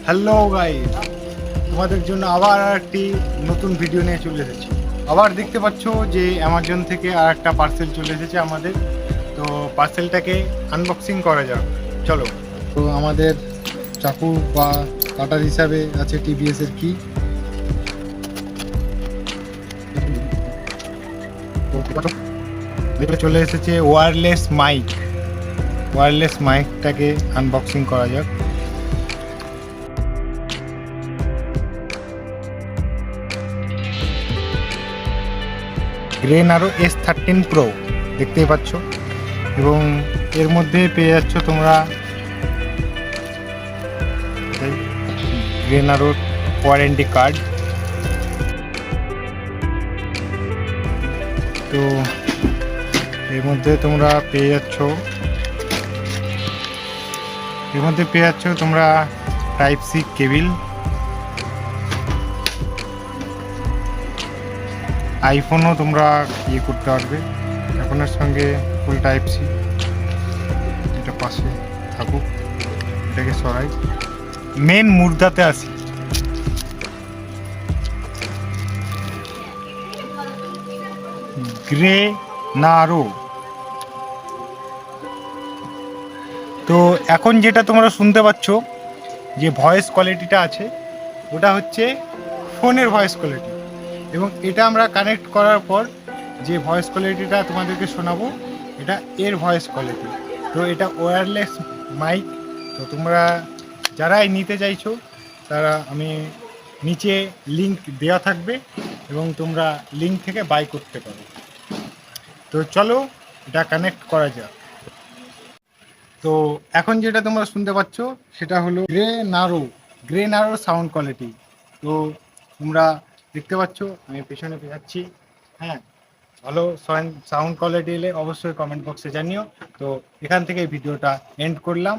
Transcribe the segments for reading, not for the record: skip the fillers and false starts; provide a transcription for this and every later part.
Hello guys, তোমাদের জন্য আবার একটি নতুন ভিডিও নিয়ে চলে এসেছি। আবার দেখতে পাচ্ছ যে অ্যামাজন থেকে আর একটা পার্সেল চলে এসেছে আমাদের। তো পার্সেলটাকে আনবক্সিং করা যাক, চলো। তো আমাদের চাকু বা কাটার হিসাবে আছে টিভিএস এর কি। চলে এসেছে ওয়্যারলেস মাইকটাকে আনবক্সিং করা যাক। গ্রেনারো S13-pro দেখতেই পাচ্ছ, এবং এর মধ্যে পেয়ে যাচ্ছ তোমরা গ্রেনারোর ওয়ারেন্টি কার্ড। তো এর মধ্যে তোমরা পেয়ে যাচ্ছ তোমরা টাইপ সি কেবিল, আইফোনও তোমরা করতে পারবে আইফোনের সঙ্গে ফুল টাইপ সি। এটা পাশে থাকুক, এটাকে সরাই। মেন মুদ্রাতে আসি। গ্রেনারো। তো এখন যেটা তোমরা শুনতে পাচ্ছ, যে ভয়েস কোয়ালিটিটা আছে, ওটা হচ্ছে ফোনের ভয়েস কোয়ালিটি, এবং এটা আমরা কানেক্ট করার পর যে ভয়েস কোয়ালিটিটা তোমাদেরকে শোনাবো, এটা এর ভয়েস কোয়ালিটি। তো এটা ওয়্যারলেস মাইক। তো তোমরা যারাই নিতে চাইছো, তারা আমি নিচে লিংক দেওয়া থাকবে, এবং তোমরা লিংক থেকে বাই করতে পারো। তো চলো এটা কানেক্ট করা যাক। তো এখন যেটা তোমরা শুনতে পাচ্ছ, সেটা হলো গ্রেনারো সাউন্ড কোয়ালিটি। তো তোমরা দেখতে পাচ্ছ, আমি পেছনে যাচ্ছি। হ্যাঁ, ভালো সাউন্ড কোয়ালিটি এলে অবশ্যই কমেন্ট বক্সে জানিও। তো এখান থেকে ভিডিওটা এন্ড করলাম।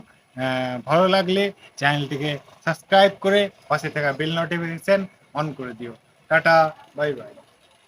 ভালো লাগলে চ্যানেলটিকে সাবস্ক্রাইব করে পাশে থাকা বেল নোটিফিকেশন অন করে দিও। Tata, bye bye.